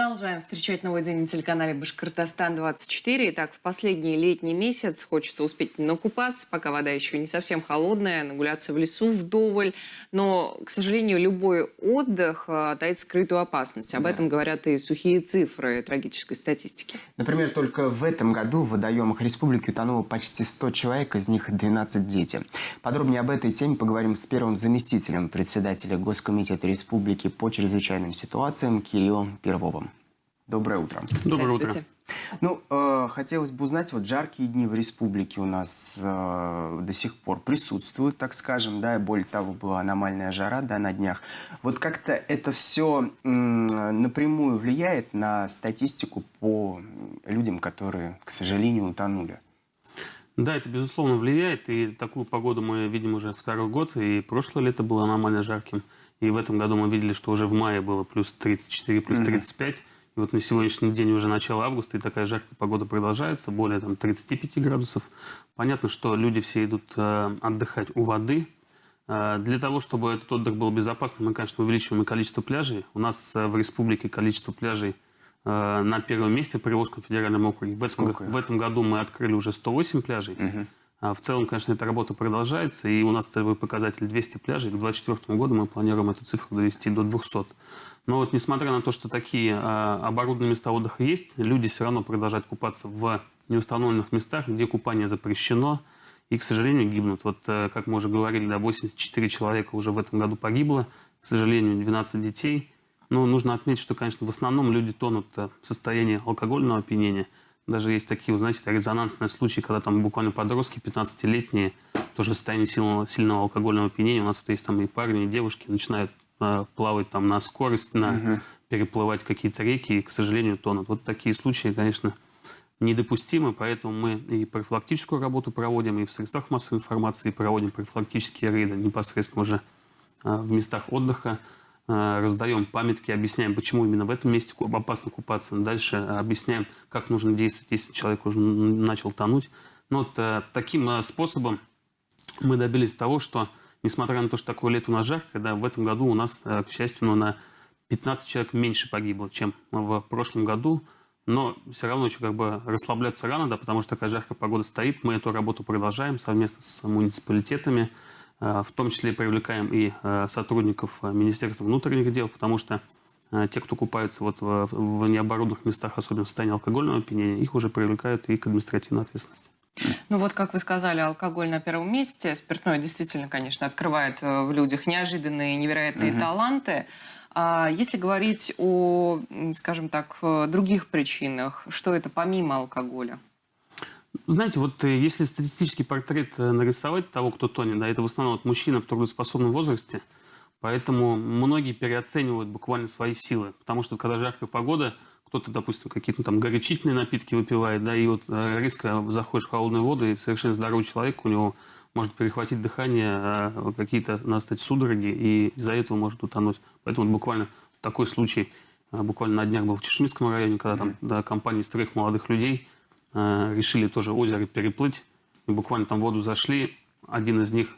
Продолжаем встречать новый день на телеканале Башкортостан-24. Итак, в последний летний месяц хочется успеть накупаться, пока вода еще не совсем холодная, нагуляться в лесу вдоволь. Но, к сожалению, любой отдых таит скрытую опасность. Об этом говорят и сухие цифры трагической статистики. Например, только в этом году в водоемах республики утонуло почти 100 человек, из них 12 дети. Подробнее об этой теме поговорим с первым заместителем председателя Госкомитета республики по чрезвычайным ситуациям Кириллом Первовым. Доброе утро. Доброе утро. Ну, хотелось бы узнать, вот жаркие дни в республике у нас до сих пор присутствуют, так скажем, да, и более того, была аномальная жара, да, на днях. Вот как-то это все напрямую влияет на статистику по людям, которые, к сожалению, утонули? Да, это безусловно влияет, и такую погоду мы видим уже второй год, и прошлое лето было аномально жарким, и в этом году мы видели, что уже в мае было плюс 34, плюс 35, и вот на сегодняшний день уже начало августа, и такая жаркая погода продолжается, более 35 градусов. Понятно, что люди все идут отдыхать у воды. Для того, чтобы этот отдых был безопасным, мы, конечно, увеличиваем количество пляжей. У нас в республике количество пляжей на первом месте в Приволжском федеральном округе. В этом году мы открыли уже 108 пляжей. В целом, конечно, эта работа продолжается, и у нас целевой показатель 200 пляжей. К 2024 году мы планируем эту цифру довести до 200. Но вот несмотря на то, что такие оборудованные места отдыха есть, люди все равно продолжают купаться в неустановленных местах, где купание запрещено, и, к сожалению, гибнут. Вот, как мы уже говорили, 84 человека уже в этом году погибло, к сожалению, 12 детей. Но нужно отметить, что, конечно, в основном люди тонут в состоянии алкогольного опьянения. Даже есть такие, знаете, резонансные случаи, когда там буквально подростки, 15-летние, тоже в состоянии сильного алкогольного опьянения. У нас вот есть там и парни, и девушки начинают плавать там на скорость, переплывать какие-то реки и, к сожалению, тонут. Вот такие случаи, конечно, недопустимы, поэтому мы и профилактическую работу проводим, и в средствах массовой информации проводим профилактические рейды непосредственно уже в местах отдыха. Раздаем памятки, объясняем, почему именно в этом месте опасно купаться. Дальше объясняем, как нужно действовать, если человек уже начал тонуть. Но вот таким способом мы добились того, что, несмотря на то, что такое лето у нас жарко, когда в этом году у нас, к счастью, на 15 человек меньше погибло, чем в прошлом году. Но все равно еще расслабляться рано, да, потому что такая жаркая погода стоит. Мы эту работу продолжаем совместно с муниципалитетами. В том числе привлекаем и сотрудников Министерства внутренних дел, потому что те, кто купаются вот в необорудованных местах, особенно в состоянии алкогольного опьянения, их уже привлекают и к административной ответственности. Ну вот, как вы сказали, алкоголь на первом месте. Спиртное действительно, конечно, открывает в людях неожиданные, невероятные таланты. А если говорить о, скажем так, других причинах, что это помимо алкоголя? Знаете, вот если статистический портрет нарисовать того, кто тонет, да, это в основном вот мужчина в трудоспособном возрасте, поэтому многие переоценивают буквально свои силы, потому что когда жаркая погода, кто-то, допустим, какие-то там горячительные напитки выпивает, да, и вот резко заходишь в холодную воду, и совершенно здоровый человек, у него может перехватить дыхание, какие-то настать судороги, и из-за этого может утонуть. Поэтому вот буквально такой случай, буквально на днях был в Чешминском районе, когда там компания из 3 молодых людей решили тоже озеро переплыть, и буквально там в воду зашли, один из них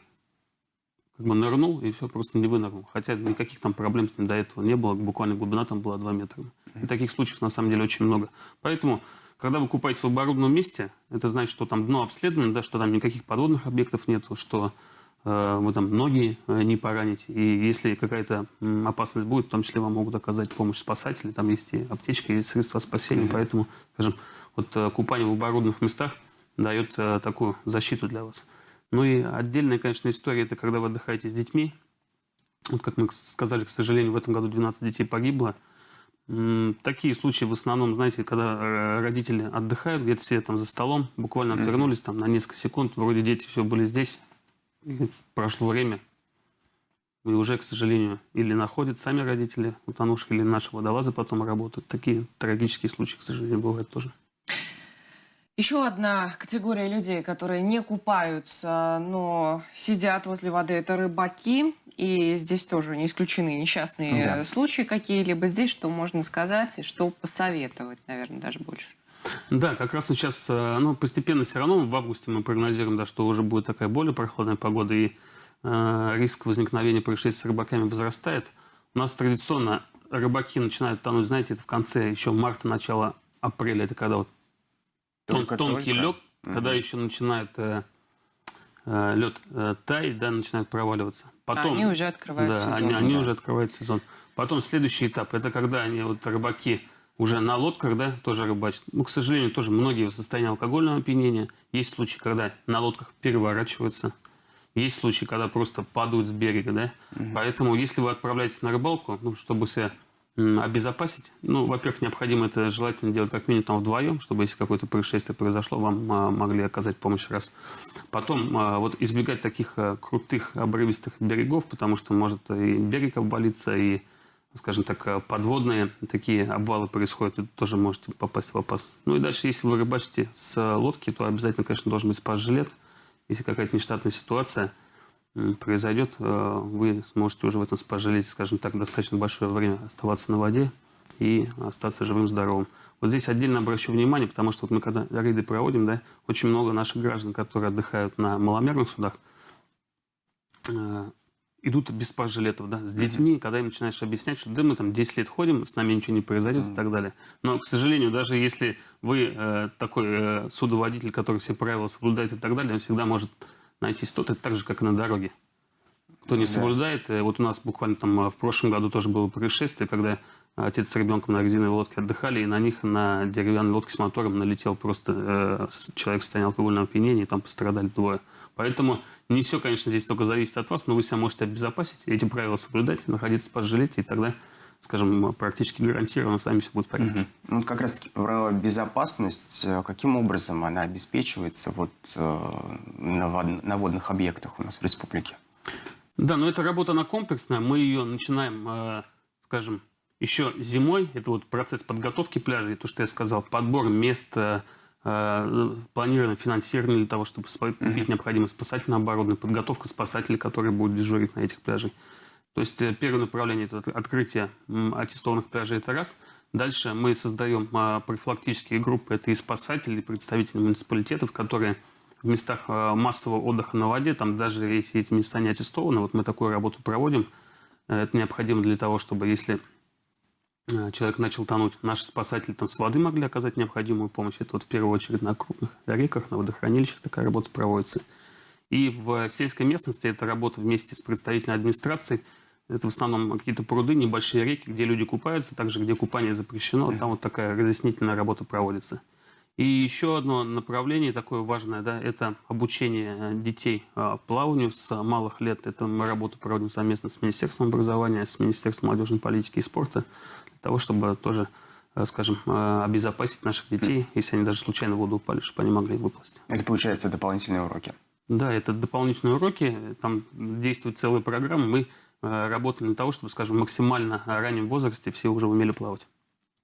нырнул, и все, просто не вынырнул. Хотя никаких там проблем с ним до этого не было, буквально глубина там была 2 метра. И таких случаев на самом деле очень много. Поэтому, когда вы купаетесь в оборудованном месте, это значит, что там дно обследовано, да, что там никаких подводных объектов нету, что вы там ноги не пораните. И если какая-то опасность будет, в том числе вам могут оказать помощь спасатели, там есть и аптечка, и средства спасения. Поэтому, скажем, вот купание в оборудованных местах дает такую защиту для вас. Ну и отдельная, конечно, история, это когда вы отдыхаете с детьми. Вот как мы сказали, к сожалению, в этом году 12 детей погибло. Такие случаи в основном, знаете, когда родители отдыхают, где-то сидят там за столом, буквально отвернулись там на несколько секунд, вроде дети все были здесь, и прошло время. И уже, к сожалению, или находят сами родители утонувших, или наши водолазы потом работают. Такие трагические случаи, к сожалению, бывают тоже. Еще одна категория людей, которые не купаются, но сидят возле воды, это рыбаки. И здесь тоже не исключены несчастные случаи какие-либо. Здесь что можно сказать и что посоветовать, наверное, даже больше? Да, как раз вот сейчас, постепенно все равно в августе мы прогнозируем, да, что уже будет такая более прохладная погода, и риск возникновения происшествий с рыбаками возрастает. У нас традиционно рыбаки начинают тонуть, знаете, это в конце еще марта, начало апреля, это когда вот тонкий лед, когда еще начинает лед таять, да, начинает проваливаться. Потом, они уже открывают сезон. Они уже открывают сезон. Потом следующий этап, это когда они, вот рыбаки, уже на лодках, да, тоже рыбачат. Ну, к сожалению, тоже многие в состоянии алкогольного опьянения. Есть случаи, когда на лодках переворачиваются. Есть случаи, когда просто падают с берега, да. Поэтому, если вы отправляетесь на рыбалку, ну, чтобы себя обезопасить, ну, во-первых, необходимо это желательно делать как минимум там вдвоем, чтобы если какое-то происшествие произошло, вам могли оказать помощь раз. Потом вот избегать таких крутых обрывистых берегов, потому что может и берег обвалиться, и, скажем так, подводные такие обвалы происходят, и тоже можете попасть в опасность. Ну и дальше, если вы рыбачите с лодки, то обязательно, конечно, должен быть спас-жилет. Если какая-то нештатная ситуация произойдет, вы сможете уже в этом спас-жилете, скажем так, достаточно большое время оставаться на воде и остаться живым, здоровым. Вот здесь отдельно обращу внимание, потому что вот мы когда рейды проводим, да, очень много наших граждан, которые отдыхают на маломерных судах, идут без спас-жилетов, да, с детьми, когда им начинаешь объяснять, что да, мы там 10 лет ходим, с нами ничего не произойдет и так далее. Но, к сожалению, даже если вы такой судоводитель, который все правила соблюдает и так далее, он всегда может найти что-то, так же, как и на дороге. Кто не соблюдает, вот у нас буквально там в прошлом году тоже было происшествие, когда отец с ребенком на резиновой лодке отдыхали, и на них на деревянной лодке с мотором налетел просто человек в состоянии алкогольного опьянения, и там пострадали двое. Поэтому не все, конечно, здесь только зависит от вас, но вы себя можете обезопасить, эти правила соблюдать, находиться в спас-жилете, и тогда, скажем, практически гарантированно с вами все будет в порядке. Ну, как раз-таки про безопасность, каким образом она обеспечивается вот, на водных объектах у нас в республике? Да, но эта работа, она комплексная. Мы ее начинаем, скажем, еще зимой. Это вот процесс подготовки пляжей, то, что я сказал, подбор мест, планирование, финансирование для того, чтобы купить необходимое спасательное оборудование, подготовка спасателей, которые будут дежурить на этих пляжах. То есть первое направление – это открытие аттестованных пляжей, это раз. Дальше мы создаем профилактические группы, это и спасатели, и представители муниципалитетов, которые в местах массового отдыха на воде, там даже если эти места не аттестованы, вот мы такую работу проводим. Это необходимо для того, чтобы если человек начал тонуть, наши спасатели там с воды могли оказать необходимую помощь. Это вот в первую очередь на крупных реках, на водохранилищах такая работа проводится. И в сельской местности эта работа вместе с представительной администрацией. Это в основном какие-то пруды, небольшие реки, где люди купаются, также где купание запрещено. Там вот такая разъяснительная работа проводится. И еще одно направление такое важное, да, это обучение детей плаванию с малых лет. Это мы работу проводим совместно с Министерством образования, с Министерством молодежной политики и спорта, для того, чтобы тоже, скажем, обезопасить наших детей, если они даже случайно в воду упали, чтобы они могли выплыть. Это, получается, дополнительные уроки? Да, это дополнительные уроки. Там действует целая программа. Мы работаем для того, чтобы, скажем, в максимально раннем возрасте все уже умели плавать.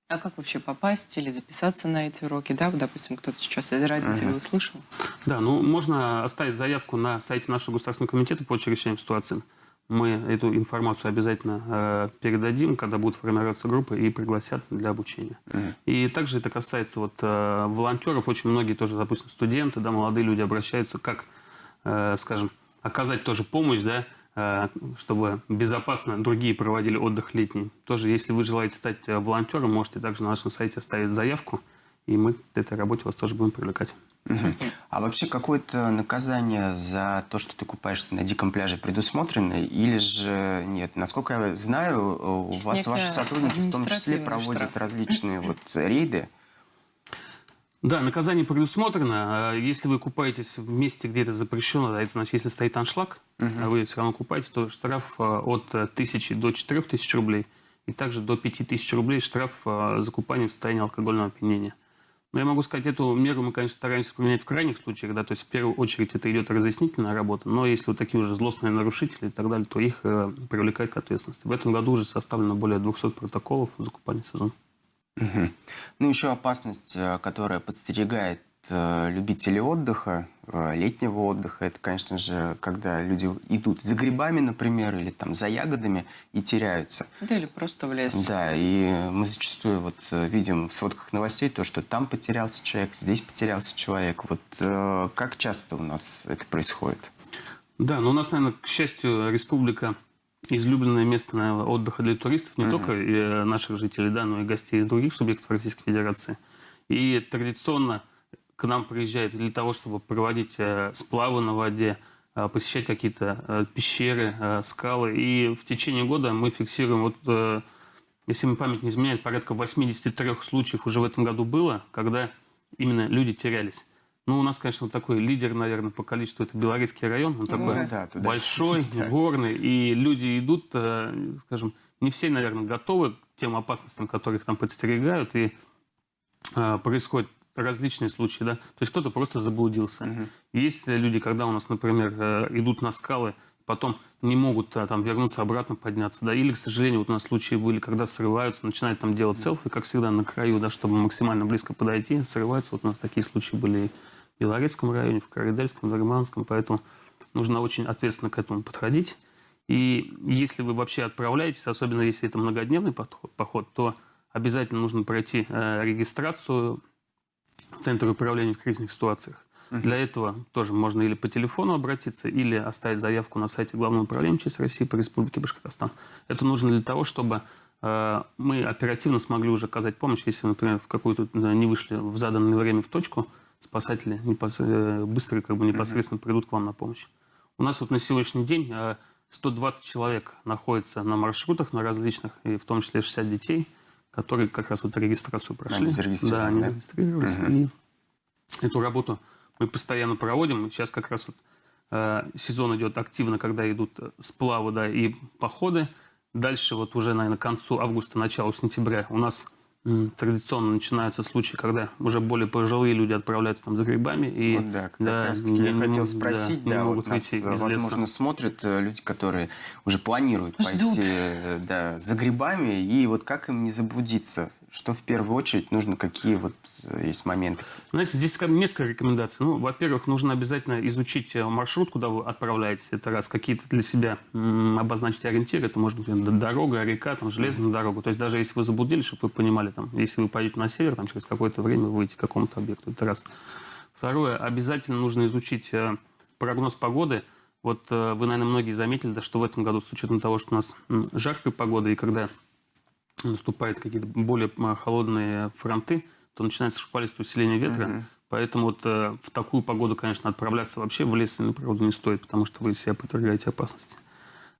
А как вообще попасть или записаться на эти уроки? Да, вот, допустим, кто-то сейчас из родителей услышал. Да, ну можно оставить заявку на сайте нашего государственного комитета по чрезвычайным ситуациям. Мы эту информацию обязательно передадим, когда будут формироваться группы и пригласят для обучения. И также это касается вот волонтеров. Очень многие тоже, допустим, студенты, да, молодые люди обращаются, как, скажем, оказать тоже помощь, да, чтобы безопасно другие проводили отдых летний. Тоже, если вы желаете стать волонтером, можете также на нашем сайте оставить заявку, и мы к этой работе вас тоже будем привлекать. А вообще какое-то наказание за то, что ты купаешься на диком пляже, предусмотрено или же нет? Насколько я знаю, у вас ваши сотрудники в том числе проводят различные вот рейды. Да, наказание предусмотрено. Если вы купаетесь в месте, где это запрещено, это значит, если стоит аншлаг, а вы все равно купаетесь, то штраф от 1000 до 4000 рублей и также до 5000 рублей штраф за купание в состоянии алкогольного опьянения. Но я могу сказать, эту меру мы, конечно, стараемся применять в крайних случаях, да, то есть в первую очередь это идет разъяснительная работа, но если вот такие уже злостные нарушители и так далее, то их привлекают к ответственности. В этом году уже составлено более 200 протоколов за купание сезона. Ну, еще опасность, которая подстерегает любителей отдыха, летнего отдыха, это, конечно же, когда люди идут за грибами, например, или там за ягодами и теряются. Да, или просто в лес. Да, и мы зачастую вот видим в сводках новостей то, что там потерялся человек, здесь потерялся человек. Вот как часто у нас это происходит? Да, но у нас, наверное, к счастью, республика излюбленное место, наверное, отдыха для туристов, не только наших жителей, да, но и гостей из других субъектов Российской Федерации. И традиционно к нам приезжают для того, чтобы проводить сплавы на воде, посещать какие-то пещеры, скалы. И в течение года мы фиксируем, вот, если мне память не изменяет, порядка 83 случаев уже в этом году было, когда именно люди терялись. Ну, у нас, конечно, вот такой лидер, наверное, по количеству, это Белорусский район. Он такой большой, горный, и люди идут, скажем, не все, наверное, готовы к тем опасностям, которых там подстерегают, и происходят различные случаи, да. То есть кто-то просто заблудился. Есть люди, когда у нас, например, идут на скалы, потом не могут там вернуться обратно, подняться, да, или, к сожалению, вот у нас случаи были, когда срываются, начинают там делать селфи, как всегда, на краю, да, чтобы максимально близко подойти, срываются. Вот у нас такие случаи были и в Белорецком районе, в Карайдельском, в Дарманском, поэтому нужно очень ответственно к этому подходить. И если вы вообще отправляетесь, особенно если это многодневный поход, то обязательно нужно пройти регистрацию в Центре управления в кризисных ситуациях. Для этого тоже можно или по телефону обратиться, или оставить заявку на сайте Главного управления МЧС России по Республике Башкортостан. Это нужно для того, чтобы мы оперативно смогли уже оказать помощь, если, например, в какую-то не вышли в заданное время в точку, спасатели быстро непосредственно придут к вам на помощь. У нас вот на сегодняшний день 120 человек находятся на маршрутах, на различных, и в том числе 60 детей, которые как раз вот регистрацию прошли. Они зарегистрировались. И эту работу мы постоянно проводим. Сейчас как раз вот сезон идет активно, когда идут сплавы, да, и походы. Дальше вот уже, наверное, к концу августа, началу сентября у нас традиционно начинаются случаи, когда уже более пожилые люди отправляются там за грибами. И, вот да, как раз таки я хотел спросить, да, вот нас, возможно, смотрят люди, которые уже планируют пойти за грибами, и вот как им не заблудиться? Что в первую очередь нужно, какие вот есть моменты? Знаете, здесь несколько рекомендаций. Ну, во-первых, нужно обязательно изучить маршрут, куда вы отправляетесь. Это раз, какие-то для себя обозначить ориентиры. Это может быть дорога, река, там, железная дорога. То есть даже если вы заблудились, чтобы вы понимали, там, если вы пойдете на север, там, через какое-то время выйдете к какому-то объекту. Это раз. Второе, обязательно нужно изучить прогноз погоды. Вот вы, наверное, многие заметили, да, что в этом году, с учетом того, что у нас жаркая погода, и когда наступают какие-то более холодные фронты, то начинается шквалистое усиление ветра. Поэтому вот в такую погоду, конечно, отправляться вообще в лес, правда, не стоит, потому что вы себя подвергаете опасности.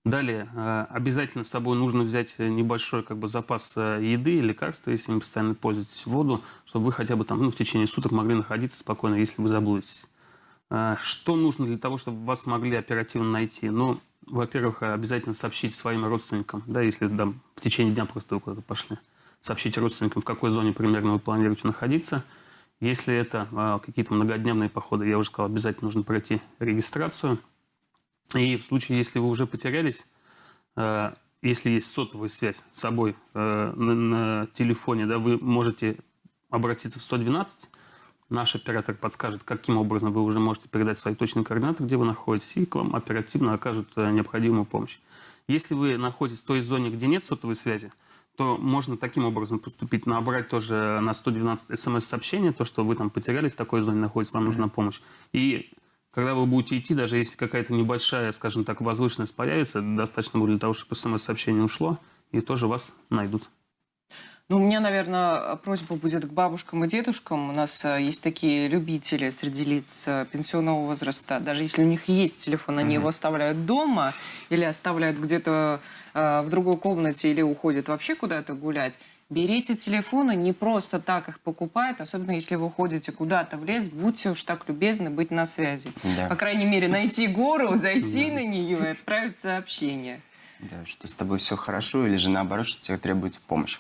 Далее, обязательно с собой нужно взять небольшой запас еды, лекарства, если вы постоянно пользуетесь, воду, чтобы вы хотя бы там, в течение суток могли находиться спокойно, если вы заблудитесь. Что нужно для того, чтобы вас могли оперативно найти? Ну, во-первых, обязательно сообщить своим родственникам, да, если там, в течение дня просто вы куда-то пошли. Сообщите родственникам, в какой зоне примерно вы планируете находиться. Если это какие-то многодневные походы, я уже сказал, обязательно нужно пройти регистрацию. И в случае, если вы уже потерялись, если есть сотовая связь с собой на телефоне, да, вы можете обратиться в 112. Наш оператор подскажет, каким образом вы уже можете передать свои точные координаты, где вы находитесь, и к вам оперативно окажут необходимую помощь. Если вы находитесь в той зоне, где нет сотовой связи, то можно таким образом поступить, набрать тоже на 112 смс-сообщение, то, что вы там потерялись в такой зоне, находитесь, вам нужна помощь. И когда вы будете идти, даже если какая-то небольшая, скажем так, возвышенность появится, достаточно будет для того, чтобы смс-сообщение ушло, и тоже вас найдут. Ну, у меня, наверное, просьба будет к бабушкам и дедушкам. У нас есть такие любители среди лиц пенсионного возраста. Даже если у них есть телефон, они его оставляют дома или оставляют где-то в другой комнате или уходят вообще куда-то гулять. Берите телефоны, не просто так их покупают, особенно если вы ходите куда-то в лес, будьте уж так любезны быть на связи. Да. По крайней мере, найти гору, зайти на нее и отправить сообщение. Да, что с тобой все хорошо, или же наоборот, что тебе требуется помощь.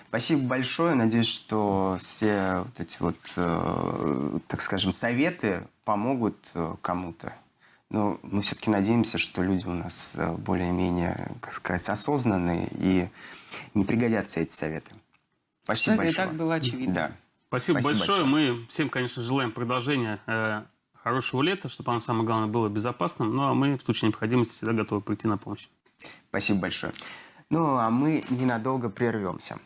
Спасибо большое. Надеюсь, что все вот эти вот, так скажем, советы помогут кому-то. Но мы все-таки надеемся, что люди у нас более-менее, как сказать, осознанные и не пригодятся эти советы. Спасибо большое. И так было очевидно. Да. Спасибо большое. Мы всем, конечно, желаем продолжения хорошего лета, чтобы оно, самое главное, было безопасным. Ну, а мы в случае необходимости всегда готовы прийти на помощь. Спасибо большое. Ну, а мы ненадолго прервемся.